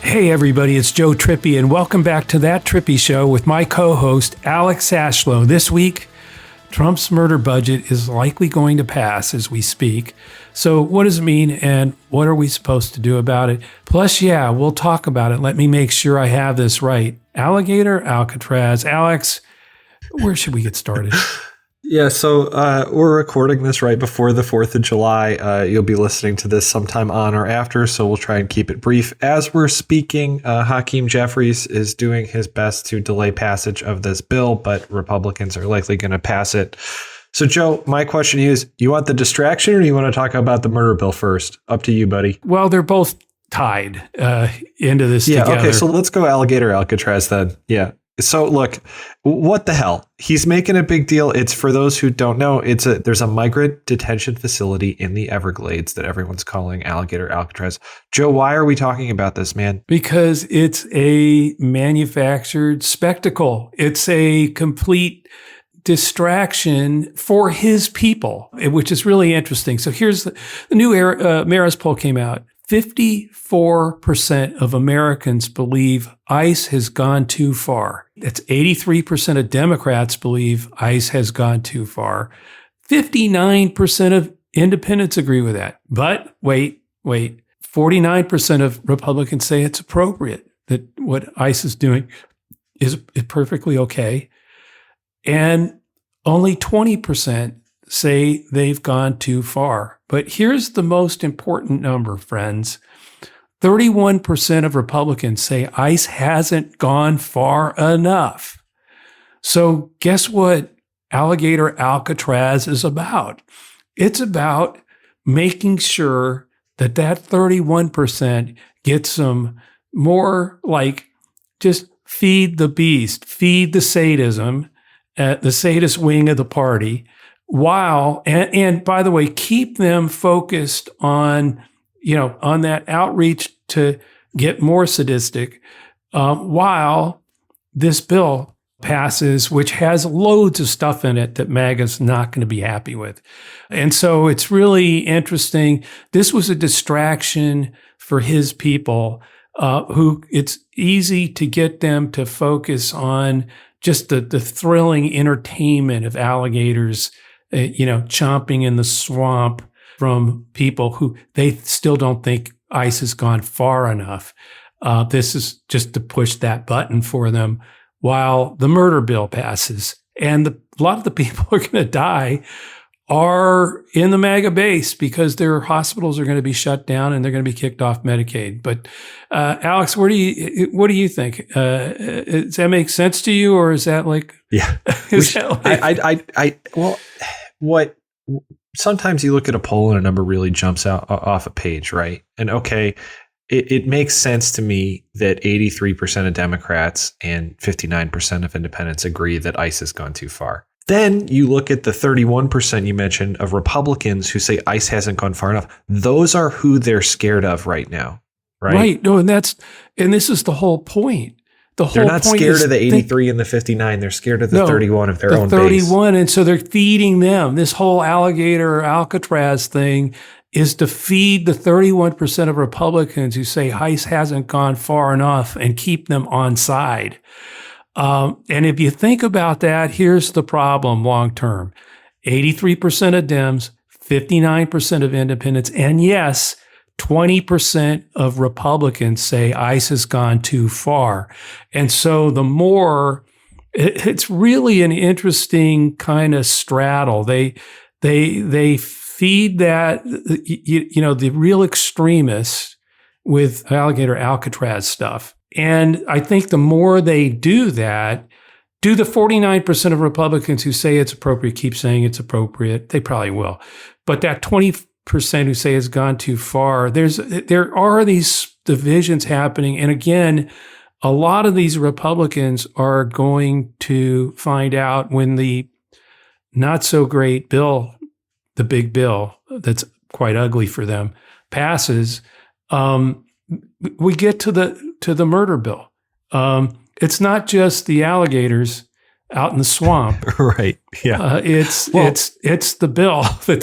Hey everybody, it's Joe Trippi, and welcome back to That Trippi Show with my co-host Alex Ashlow. This week, Trump's murder budget is likely going to pass as we speak. So what does it mean, and what are we supposed to do about it? Plus, we'll talk about it. Let me make sure I have this right. Alligator Alcatraz. Alex, where should we get started? Yeah, so we're recording this right before the 4th of July. You'll be listening to this sometime on or after, so we'll try and keep it brief. As we're speaking, Hakeem Jeffries is doing his best to delay passage of this bill, but Republicans are likely going to pass it. So, Joe, my question is, do you want the distraction or do you want to talk about the murder bill first? Up to you, buddy. Well, they're both tied into this together. Okay, so let's go Alligator Alcatraz then. Yeah. So look, what the hell? He's making a big deal. It's, for those who don't know, there's a migrant detention facility in the Everglades that everyone's calling Alligator Alcatraz. Joe, why are we talking about this, man? Because it's a manufactured spectacle. It's a complete distraction for his people, which is really interesting. So here's the new Marist poll came out. 54% of Americans believe ICE has gone too far. That's 83% of Democrats believe ICE has gone too far. 59% of independents agree with that. But wait, 49% of Republicans say it's appropriate, that what ICE is doing is perfectly okay. And only 20% say they've gone too far. But here's the most important number, friends. 31% of Republicans say ICE hasn't gone far enough. So guess what Alligator Alcatraz is about? It's about making sure that 31% gets some more, like, just feed the beast, feed the sadism, the sadist wing of the party, while, and by the way, keep them focused on, on that outreach to get more sadistic, while this bill passes, which has loads of stuff in it that MAGA's not going to be happy with. And so it's really interesting. This was a distraction for his people, who it's easy to get them to focus on just the thrilling entertainment of alligators chomping in the swamp from people who they still don't think ICE has gone far enough. This is just to push that button for them while the murder bill passes. And a lot of the people who are going to die are in the MAGA base because their hospitals are going to be shut down and they're going to be kicked off Medicaid. But Alex, what do you think? Does that make sense to you, or is that like? Yeah. What? Sometimes you look at a poll and a number really jumps out off a page, right? And okay, it makes sense to me that 83% of Democrats and 59% of independents agree that ICE has gone too far. Then you look at the 31% you mentioned of Republicans who say ICE hasn't gone far enough. Those are who they're scared of right now, right? Right. No, and this is the whole point. They're not scared of the 83 and the 59. They're scared of the 31 of their own base. 31, and so they're feeding them. This whole Alligator Alcatraz thing is to feed the 31% of Republicans who say ICE hasn't gone far enough and keep them on side. And if you think about that, here's the problem long term. 83% of Dems, 59% of independents, and yes, 20% of Republicans say ICE has gone too far. And so the more, it's really an interesting kind of straddle. They feed that, the real extremists with Alligator Alcatraz stuff. And I think the more they do that, do the 49% of Republicans who say it's appropriate keep saying it's appropriate? They probably will. But that 20% who say it's gone too far, there are these divisions happening. And again, a lot of these Republicans are going to find out when the not so great bill, the big bill that's quite ugly for them, passes. We get to the murder bill. It's not just the alligators out in the swamp, right? Yeah, it's the bill that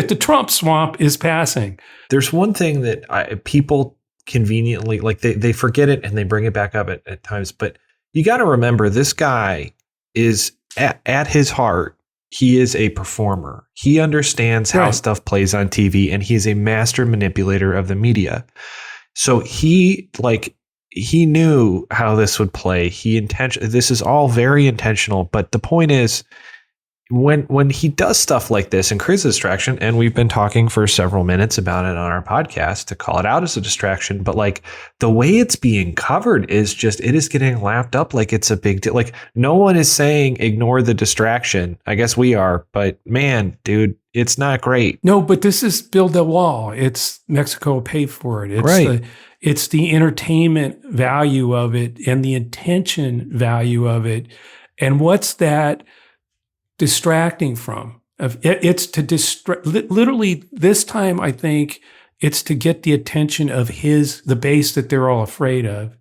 the Trump swamp is passing. There's one thing that people conveniently, like they forget it and they bring it back up at times. But you got to remember, this guy is at his heart, he is a performer. He understands how stuff plays on TV, and he's a master manipulator of the media. So he knew how this would play. This is all very intentional. But the point is, when he does stuff like this and creates a distraction, and we've been talking for several minutes about it on our podcast to call it out as a distraction, but like the way it's being covered is just, it is getting lapped up like it's a big deal. Like, no one is saying ignore the distraction. I guess we are, but man, dude, it's not great. No, but this is build a wall. It's Mexico paid for it. It's the entertainment value of it and the intention value of it. And what's that distracting from? It's to distract. Literally, this time, I think it's to get the attention of the base that they're all afraid of,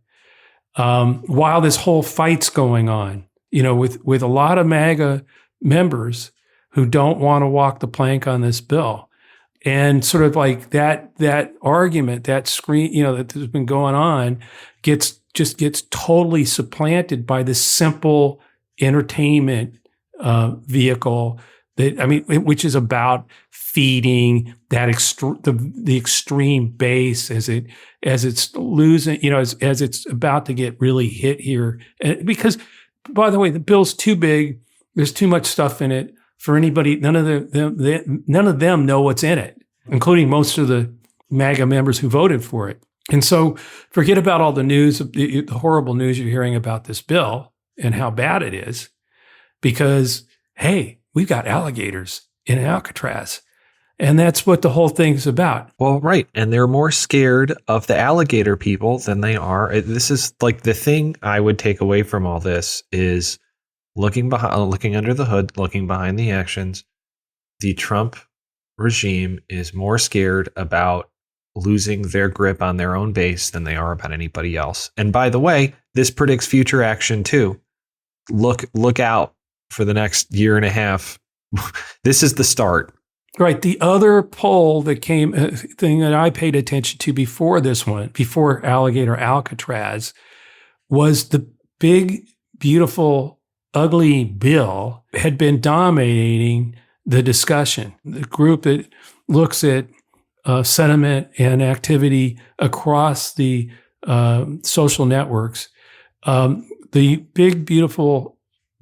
while this whole fight's going on. With a lot of MAGA members who don't want to walk the plank on this bill, and sort of like that argument, that screen, that has been going on, gets totally supplanted by this simple entertainment vehicle which is about feeding that the extreme base as it's losing, as it's about to get really hit here. Because, by the way, the bill's too big. There's too much stuff in it for anybody. None of them know what's in it, including most of the MAGA members who voted for it. And so forget about all the news, the horrible news you're hearing about this bill and how bad it is. Because, hey, we've got alligators in Alcatraz. And that's what the whole thing's about. Well, right. And they're more scared of the alligator people than they are. This is like the thing I would take away from all this is looking under the hood, looking behind the actions. The Trump regime is more scared about losing their grip on their own base than they are about anybody else. And by the way, this predicts future action too. Look out for the next year and a half. This is the start. Right. The other poll that came, thing that I paid attention to before this one, before Alligator Alcatraz, was the big, beautiful, ugly bill had been dominating the discussion. The group that looks at sentiment and activity across the social networks. The big, beautiful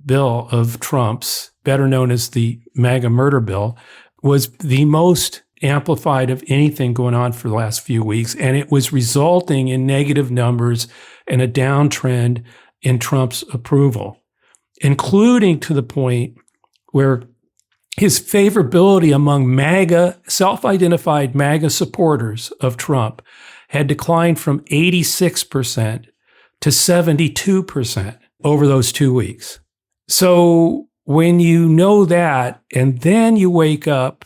bill of Trump's, better known as the MAGA Murder Bill, was the most amplified of anything going on for the last few weeks. And it was resulting in negative numbers and a downtrend in Trump's approval, including to the point where his favorability among MAGA, self-identified MAGA supporters of Trump had declined from 86% to 72% over those 2 weeks. So when you know that, and then you wake up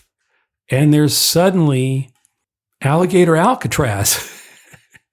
and there's suddenly Alligator Alcatraz.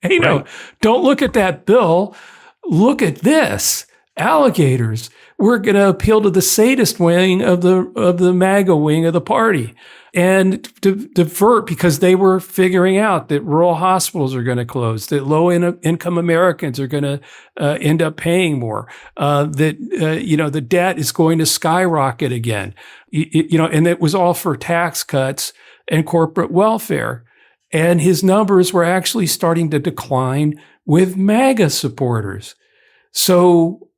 Hey, no, don't look at that bill. Look at this. Alligators. We're going to appeal to the sadist wing of the MAGA wing of the party and divert, because they were figuring out that rural hospitals are going to close, that low-income Americans are going to end up paying more, that the debt is going to skyrocket again, and it was all for tax cuts and corporate welfare. And his numbers were actually starting to decline with MAGA supporters. So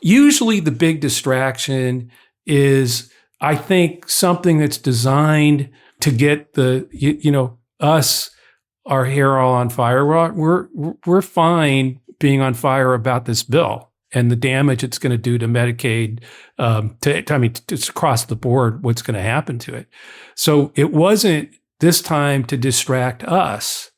usually the big distraction is, I think, something that's designed to get our hair all on fire. We're fine being on fire about this bill and the damage it's going to do to Medicaid, it's across the board what's going to happen to it. So it wasn't this time to distract us.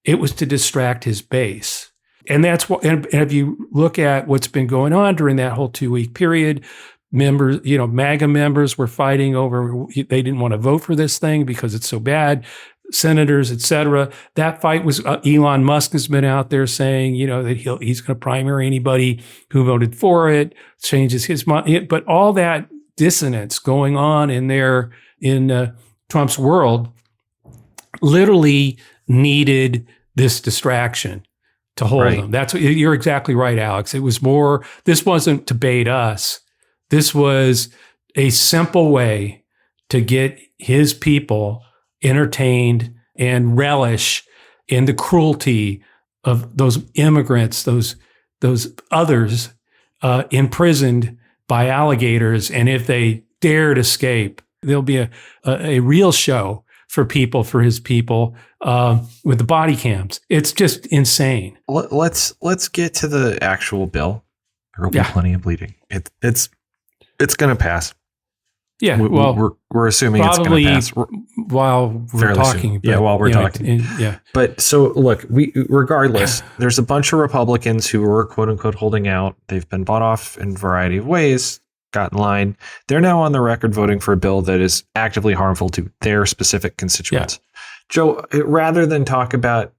It was to distract his base. And that's what, and if you look at what's been going on during that whole 2-week period, members, MAGA members were fighting over, they didn't want to vote for this thing because it's so bad, senators, et cetera. That fight was, Elon Musk has been out there saying, that he's going to primary anybody who voted for it, changes his mind. But all that dissonance going on in Trump's world literally needed this distraction to hold Right. them. That's what you're exactly right, Alex. It was more, this wasn't to bait us. This was a simple way to get his people entertained and relish in the cruelty of those immigrants, those others imprisoned by alligators. And if they dared escape, there'll be a real show for his people with the body cams. It's just insane. Let's get to the actual bill. There will be plenty of bleeding. It's going to pass. Yeah, we're assuming it's going to pass while we're talking. While we're talking. Yeah. But so look, regardless, there's a bunch of Republicans who were quote unquote holding out. They've been bought off in a variety of ways, got in line. They're now on the record voting for a bill that is actively harmful to their specific constituents. Yeah. Joe, rather than talk about,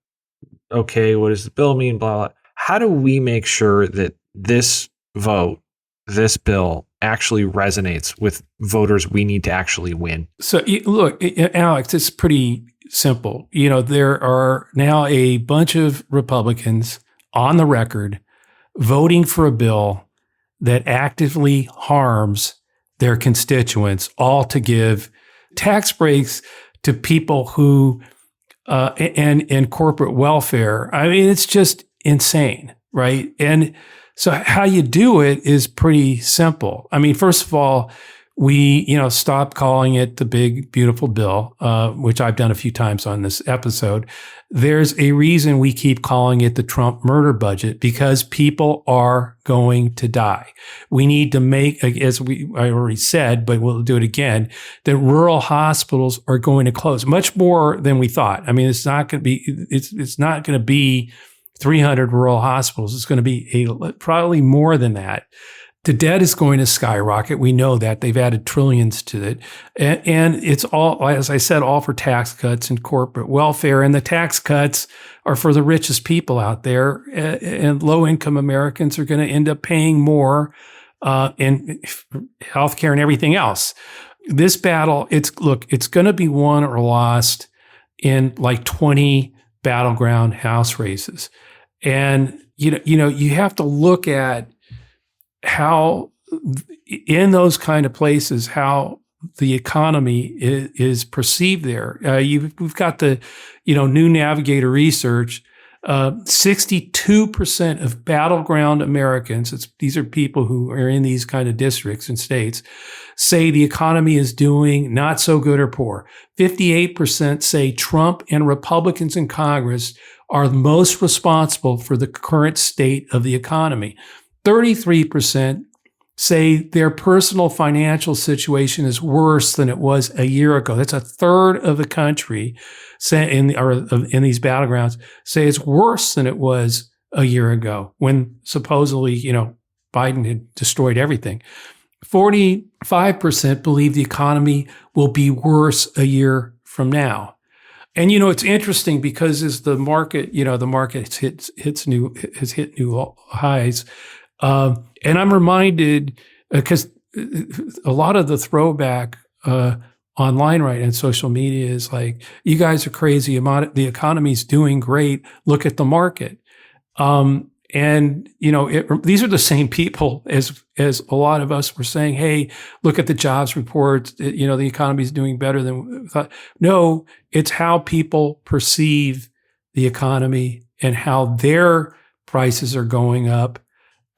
okay, what does the bill mean, blah, blah, how do we make sure that this bill actually resonates with voters we need to actually win? So look, Alex, it's pretty simple. There are now a bunch of Republicans on the record voting for a bill that actively harms their constituents, all to give tax breaks to people who and corporate welfare. I mean, it's just insane, right? And so how you do it is pretty simple. I mean, first of all, we, stop calling it the big, beautiful bill, which I've done a few times on this episode. There's a reason we keep calling it the Trump murder budget, because people are going to die. We need to make, as I already said, but we'll do it again, that rural hospitals are going to close much more than we thought. I mean, it's not going to be 300 rural hospitals. It's going to be probably more than that. The debt is going to skyrocket. We know that. They've added trillions to it. And it's all, as I said, all for tax cuts and corporate welfare. And the tax cuts are for the richest people out there. And low-income Americans are going to end up paying more in healthcare and everything else. This battle, it's going to be won or lost in like 20 battleground House races. And, you have to look at how in those kind of places, how the economy is perceived there. We've got the, new Navigator research. 62% of battleground Americans, these are people who are in these kind of districts and states, say the economy is doing not so good or poor. 58% say Trump and Republicans in Congress are most responsible for the current state of the economy. 33% say their personal financial situation is worse than it was a year ago. That's a third of the country in these battlegrounds say it's worse than it was a year ago, when supposedly, Biden had destroyed everything. 45% believe the economy will be worse a year from now. And it's interesting because as the market, the market has hit new highs. And I'm reminded, because a lot of the throwback online right and social media is like, you guys are crazy. The economy's doing great. Look at the market. And these are the same people as a lot of us were saying, hey, look at the jobs reports. The economy's doing better than we thought. No, it's how people perceive the economy and how their prices are going up.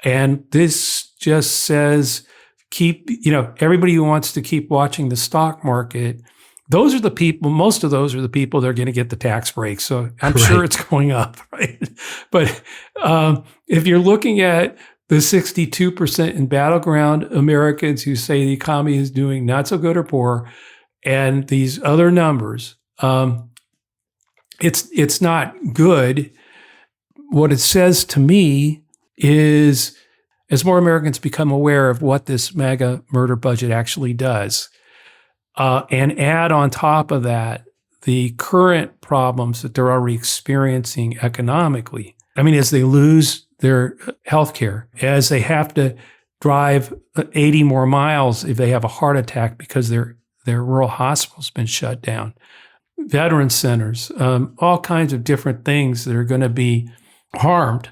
And this just says, everybody who wants to keep watching the stock market, those are the people, most of those are the people that are going to get the tax breaks. So I'm sure it's going up, right? But if you're looking at the 62% in battleground Americans who say the economy is doing not so good or poor, and these other numbers, it's not good. What it says to me is, as more Americans become aware of what this MAGA murder budget actually does, and add on top of that the current problems that they're already experiencing economically. I mean, as they lose their health care, as they have to drive 80 more miles if they have a heart attack because their rural hospital's been shut down. veteran centers, all kinds of different things that are going to be harmed,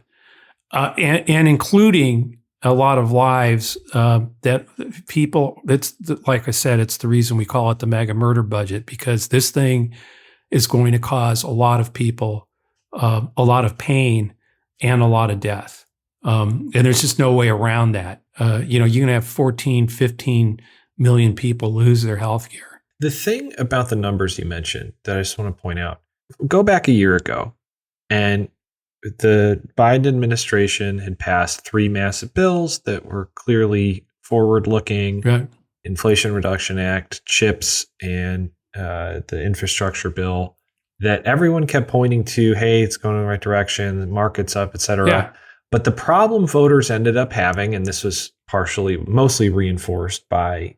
and including a lot of lives that people. It's like I said, it's the reason we call it the MAGA murder budget, because this thing is going to cause a lot of people a lot of pain and a lot of death. And there's just no way around that. You're going to have 14, 15 million people lose their health care. The thing about the numbers you mentioned that I just want to point out, go back a year ago, and the Biden administration had passed 3 massive bills that were clearly forward-looking. Right. Inflation Reduction Act, CHIPS, and the infrastructure bill that everyone kept pointing to, hey, it's going in the right direction, the market's up, et cetera. Yeah. But the problem voters ended up having, and this was mostly reinforced by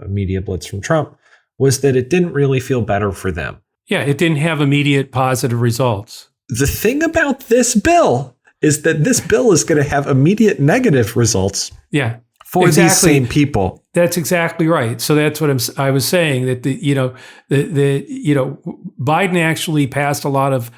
media blitz from Trump, was that it didn't really feel better for them. Yeah, it didn't have immediate positive results. The thing about this bill is that this bill is going to have immediate negative results. Yeah. For these same people. That's exactly right. So that's what I was saying, that Biden actually passed a lot of,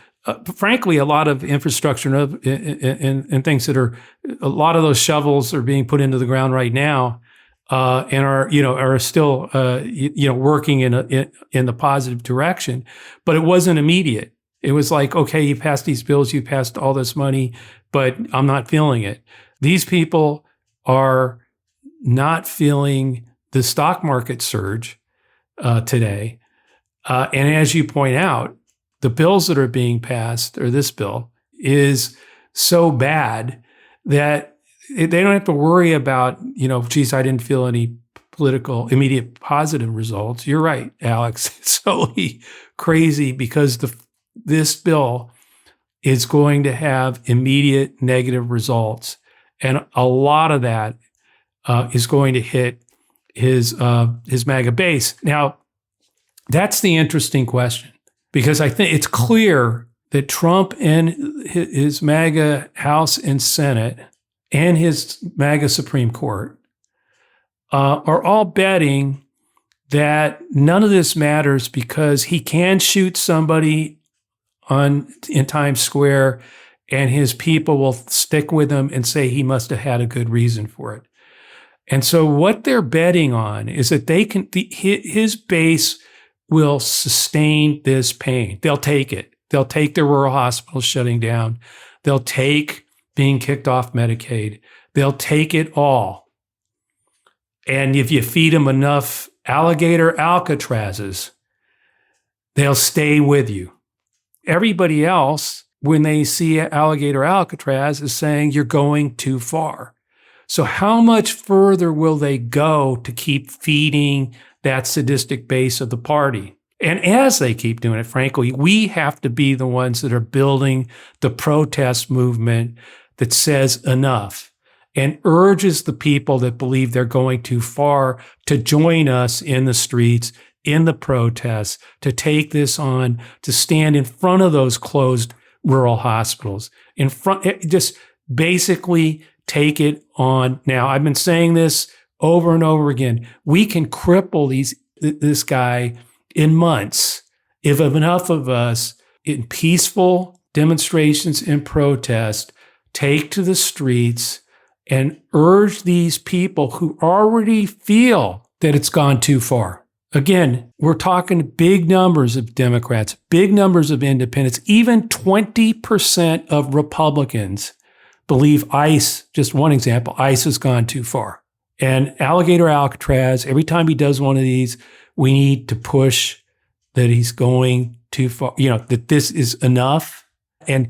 frankly, a lot of infrastructure and things that are, a lot of those shovels are being put into the ground right now, and are still working in the positive direction. But it wasn't immediate. It was like, okay, you passed these bills, you passed all this money, but I'm not feeling it. These people are not feeling the stock market surge today. And as you point out, the bills that are being passed, or this bill, is so bad that they don't have to worry about, geez, I didn't feel any political immediate positive results. You're right, Alex. It's totally crazy, because this bill is going to have immediate negative results. And a lot of that is going to hit his MAGA base. Now, that's the interesting question, because I think it's clear that Trump and his MAGA House and Senate and his MAGA Supreme Court are all betting that none of this matters, because he can shoot somebody in Times Square and his people will stick with him and say he must have had a good reason for it. And so what they're betting on is that his base will sustain this pain. They'll take it. They'll take the rural hospitals shutting down. They'll take being kicked off Medicaid. They'll take it all. And if you feed them enough alligator Alcatrazes, they'll stay with you. Everybody else, when they see Alligator Alcatraz, is saying you're going too far. So how much further will they go to keep feeding that sadistic base of the party? And as they keep doing it, frankly, we have to be the ones that are building the protest movement that says enough and urges the people that believe they're going too far to join us in the streets, in the protests, to take this on, to stand in front of those closed rural hospitals, just basically take it on. Now, I've been saying this over and over again. We can cripple this guy in months if enough of us in peaceful demonstrations and protest take to the streets and urge these people who already feel that it's gone too far. Again, we're talking big numbers of Democrats, big numbers of independents, even 20% of Republicans believe ICE, just one example, ICE has gone too far. And Alligator Alcatraz, every time he does one of these, we need to push that he's going too far, that this is enough, and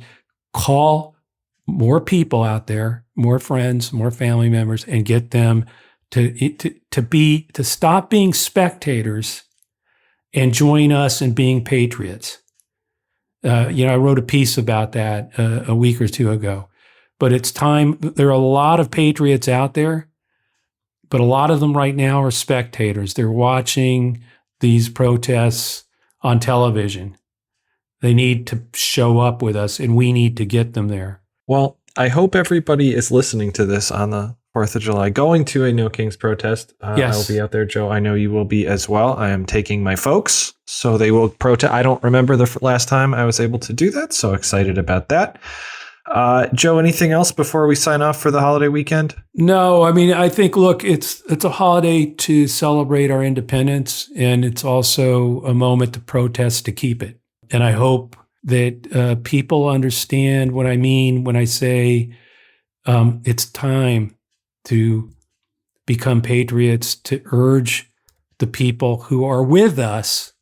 call more people out there, more friends, more family members, and get them to stop being spectators and join us in being patriots. I wrote a piece about that a week or two ago. But it's time. There are a lot of patriots out there, but a lot of them right now are spectators. They're watching these protests on television. They need to show up with us, and we need to get them there. Well, I hope everybody is listening to this on the 4th of July, going to a No Kings protest. Yes. I will be out there, Joe. I know you will be as well. I am taking my folks, so they will protest. I don't remember the last time I was able to do that, so excited about that. Joe, anything else before we sign off for the holiday weekend? No, I mean, I think, look, it's a holiday to celebrate our independence, and it's also a moment to protest to keep it. And I hope that people understand what I mean when I say it's time to become patriots, to urge the people who are with us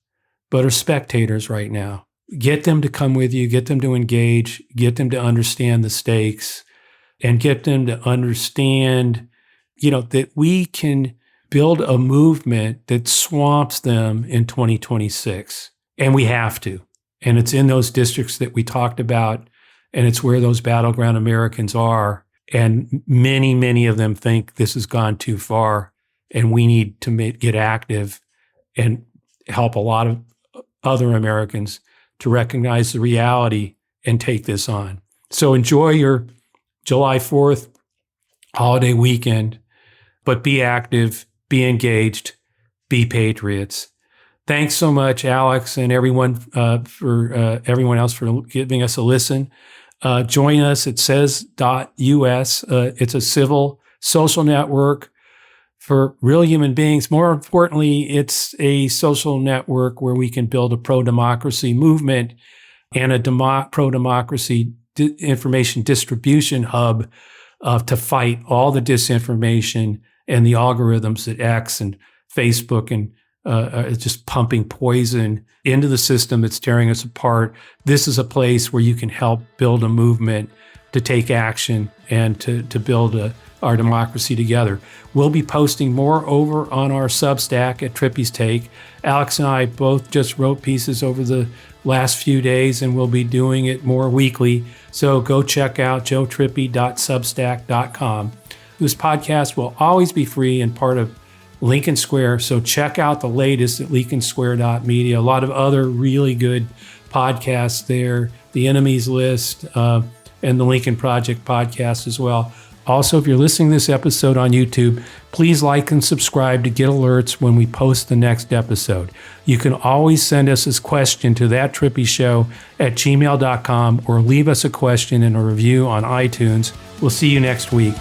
but are spectators right now. Get them to come with you, get them to engage, get them to understand the stakes, and get them to understand, that we can build a movement that swamps them in 2026. And we have to. And it's in those districts that we talked about, and it's where those battleground Americans are. And many, many of them think this has gone too far, and we need to get active and help a lot of other Americans to recognize the reality and take this on. So enjoy your July 4th holiday weekend, but be active, be engaged, be patriots. Thanks so much, Alex, and everyone for everyone else for giving us a listen. Join us at says.us. It's a civil social network for real human beings. More importantly, it's a social network where we can build a pro-democracy movement and a pro-democracy information distribution hub to fight all the disinformation and the algorithms that X and Facebook and just pumping poison into the system that's tearing us apart. This is a place where you can help build a movement to take action and to build our democracy together. We'll be posting more over on our Substack at Trippi's Take. Alex and I both just wrote pieces over the last few days, and we'll be doing it more weekly. So go check out joetrippi.substack.com. This podcast will always be free and part of Lincoln Square. So check out the latest at lincolnsquare.media. A lot of other really good podcasts there, The Enemies List, and the Lincoln Project podcast as well. Also, if you're listening to this episode on YouTube, please like and subscribe to get alerts when we post the next episode. You can always send us a question to thattrippishow@gmail.com or leave us a question in a review on iTunes. We'll see you next week.